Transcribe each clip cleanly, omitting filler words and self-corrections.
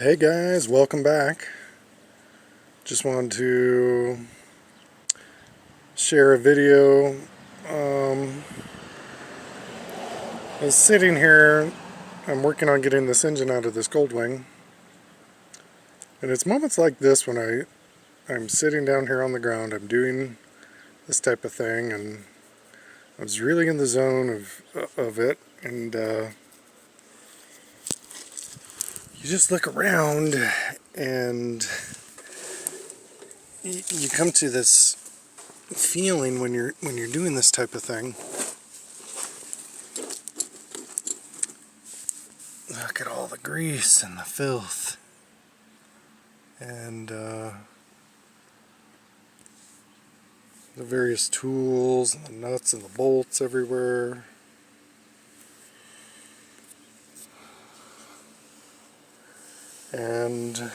Hey guys, welcome back. Just wanted to share a video. I was sitting here, I'm working on getting this engine out of this Goldwing, and it's moments like this when I'm sitting down here on the ground, I'm doing this type of thing, and I was really in the zone of it, and you just look around and you come to this feeling when you're doing this type of thing. Look at all the grease and the filth, and the various tools and the nuts and the bolts everywhere. And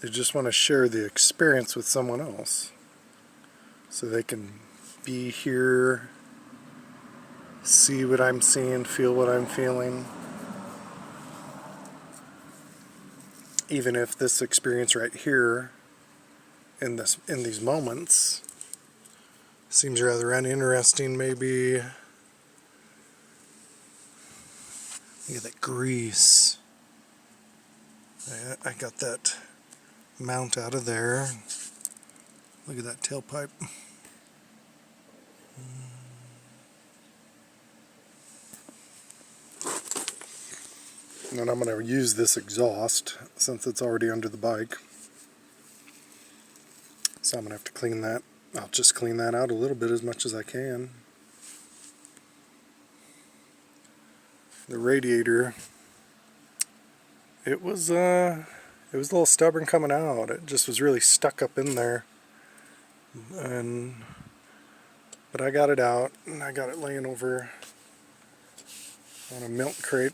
they just want to share the experience with someone else so they can be here, see what I'm seeing, feel what I'm feeling. Even if this experience right here in these moments seems rather uninteresting, maybe. Look at that grease. I got that mount out of there. Look at that tailpipe. And I'm going to use this exhaust since it's already under the bike. So I'm going to have to clean that. I'll just clean that out a little bit, as much as I can. The radiator, it was a little stubborn coming out. It just was really stuck up in there. But I got it out, and I got it laying over on a milk crate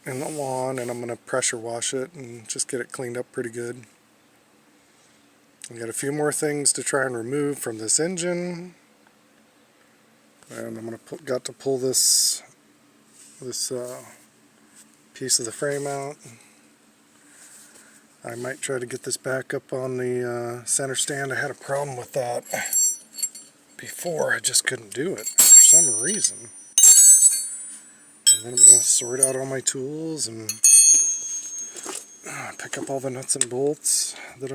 in the lawn, and I'm going to pressure wash it and just get it cleaned up pretty good. I got a few more things to try and remove from this engine, and I'm got to pull this piece of the frame out. I might try to get this back up on the center stand. I had a problem with that before. I just couldn't do it for some reason. And then I'm going to sort out all my tools and pick up all the nuts and bolts that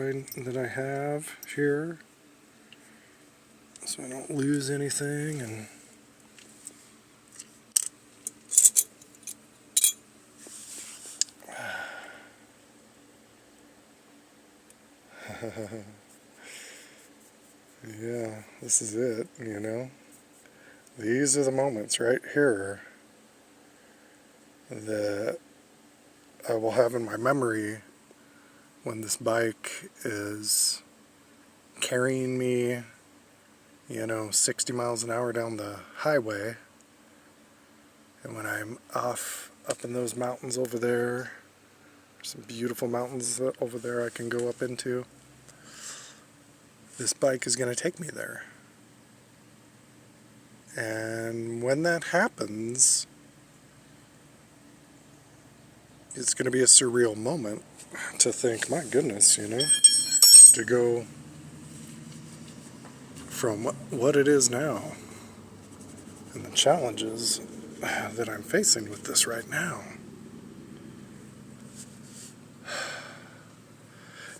I have here, so I don't lose anything. And yeah, this is it, you know. These are the moments right here that I will have in my memory when this bike is carrying me, 60 miles an hour down the highway, and when I'm off up in those mountains over there. Some beautiful mountains over there I can go up into. This bike is going to take me there. And when that happens, it's going to be a surreal moment to think, my goodness, to go from what it is now and the challenges that I'm facing with this right now.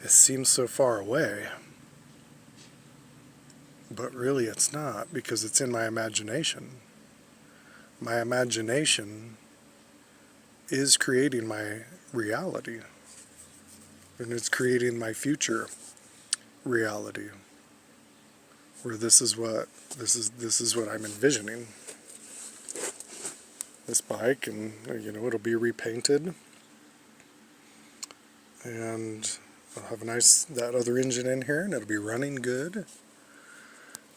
It seems so far away, but really it's not, because it's in my imagination. My imagination is creating my reality, and it's creating my future reality, where this is what I'm envisioning. This bike, and it'll be repainted, and I'll have that other engine in here, and it'll be running good.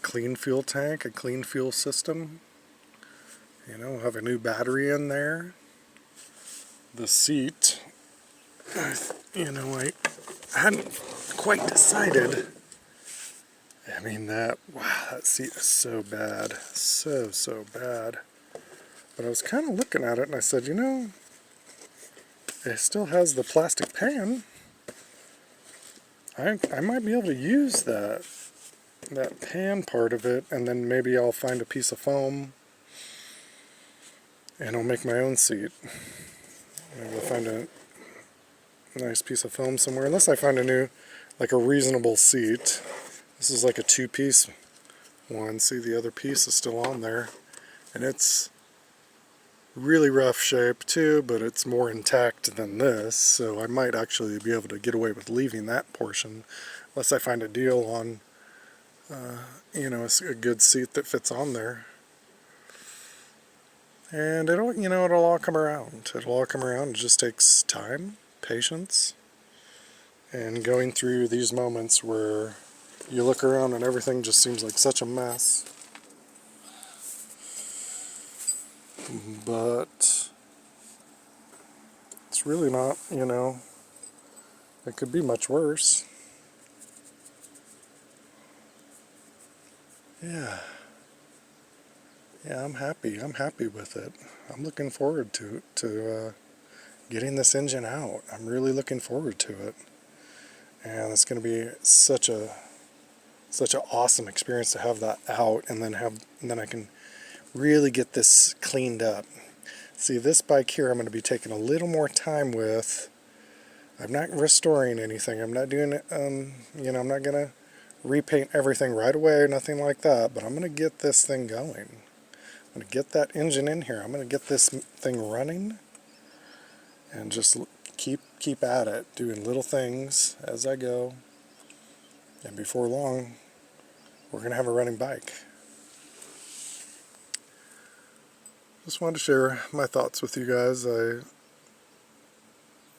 Clean fuel tank, a clean fuel system. We'll have a new battery in there. The seat, I hadn't quite decided. That seat is so bad. So bad. But I was kind of looking at it and I said, you know, it still has the plastic pan. I might be able to use that pan part of it, and then maybe I'll find a piece of foam and I'll make my own seat. Maybe I'll find a nice piece of foam somewhere, unless I find like a reasonable seat. This is like a two-piece one. See, the other piece is still on there, and it's really rough shape too, but it's more intact than this, so I might actually be able to get away with leaving that portion, unless I find a deal on you know, a good seat that fits on there. And it'll, you know, it'll all come around. It'll all come around. It just takes time, patience, and going through these moments where you look around and everything just seems like such a mess. But it's really not, you know, it could be much worse. Yeah. Yeah, I'm happy. I'm happy with it. I'm looking forward to getting this engine out. I'm really looking forward to it. And it's going to be such an awesome experience to have that out, and then I can really get this cleaned up. See, this bike here I'm going to be taking a little more time with. I'm not restoring anything. I'm not doing it, you know, I'm not going to repaint everything right away or nothing like that, but I'm going to get this thing going. I'm going to get that engine in here. I'm going to get this thing running and just keep at it, doing little things as I go. And before long, we're going to have a running bike. Just wanted to share my thoughts with you guys.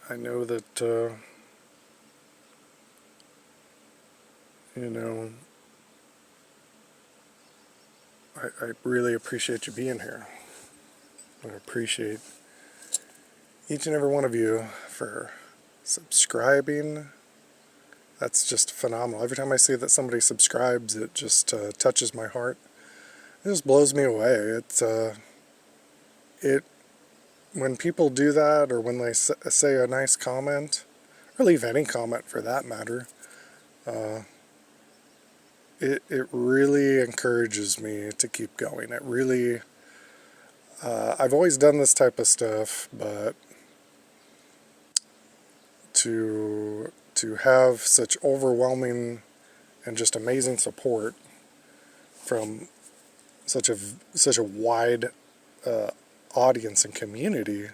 I know that, you know, I really appreciate you being here. I appreciate each and every one of you for subscribing. That's just phenomenal. Every time I see that somebody subscribes, it just touches my heart. It just blows me away. When people do that, or when they say a nice comment, or leave any comment for that matter, it really encourages me to keep going. It really, I've always done this type of stuff, but to have such overwhelming and just amazing support from such a wide audience and community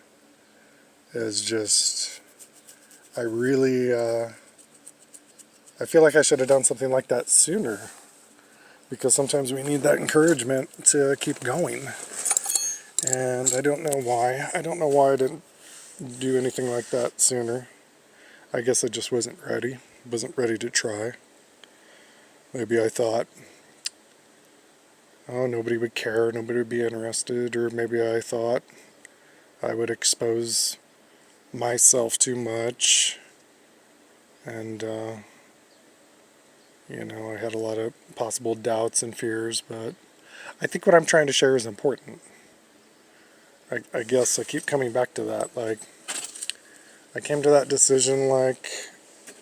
is just, I really, I feel like I should have done something like that sooner, because sometimes we need that encouragement to keep going. And I don't know why. I don't know why I didn't do anything like that sooner. I guess I just wasn't ready to try. Maybe I thought, oh, nobody would care, nobody would be interested, or maybe I thought I would expose myself too much, and you know, I had a lot of possible doubts and fears, but I think what I'm trying to share is important. I guess I keep coming back to that. Like, I came to that decision like,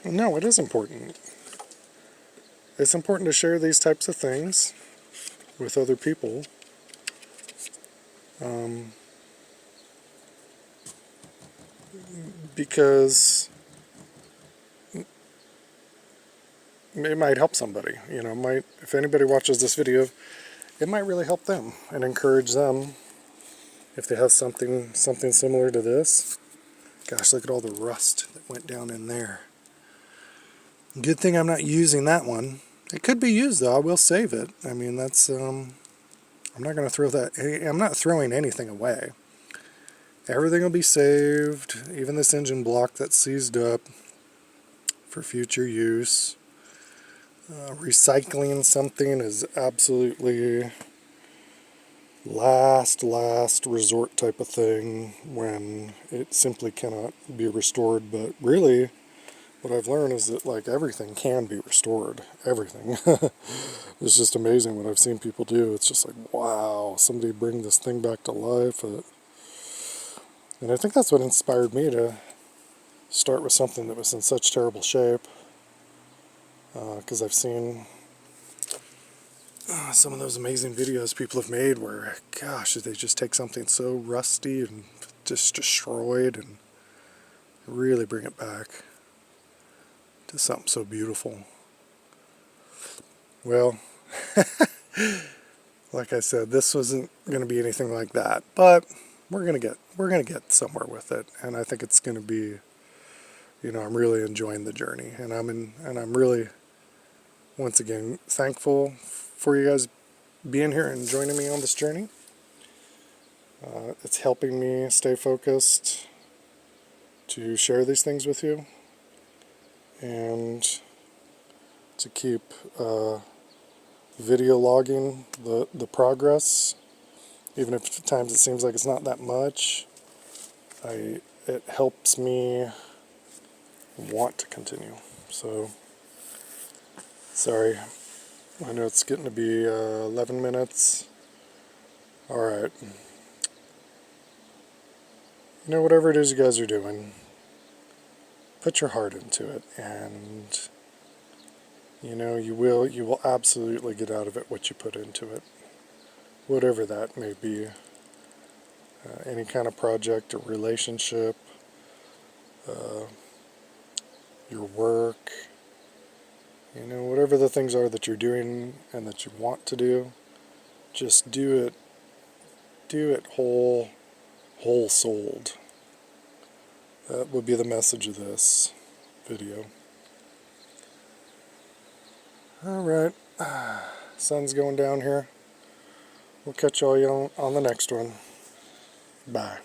no, it is important. It's important to share these types of things with other people. Because it might help somebody. You know, if anybody watches this video, it might really help them and encourage them if they have something similar to this. Gosh, look at all the rust that went down in there. Good thing I'm not using that one. It could be used though. I will save it. I mean, that's I'm not going to throw that. I'm not throwing anything away. Everything will be saved, even this engine block that's seized up, for future use. Recycling something is absolutely last resort type of thing when it simply cannot be restored. But really, what I've learned is that like everything can be restored. Everything. It's just amazing what I've seen people do. It's just like, wow, somebody bring this thing back to life. And I think that's what inspired me to start with something that was in such terrible shape. Because I've seen some of those amazing videos people have made where, gosh, they just take something so rusty and just destroyed and really bring it back to something so beautiful. Well, like I said, this wasn't going to be anything like that, but we're gonna get somewhere with it, and I think it's going to be, I'm really enjoying the journey, and I'm really, once again, thankful for you guys being here and joining me on this journey. It's helping me stay focused to share these things with you and to keep video logging the progress, even if at times it seems like it's not that much. It helps me want to continue. So, sorry, I know it's getting to be 11 minutes. Alright. Whatever it is you guys are doing, put your heart into it, and you will absolutely get out of it what you put into it, whatever that may be. Any kind of project or relationship, your work, whatever the things are that you're doing and that you want to do, just do it whole-souled. That would be the message of this video. Alright, sun's going down here. We'll catch all you on the next one. Bye.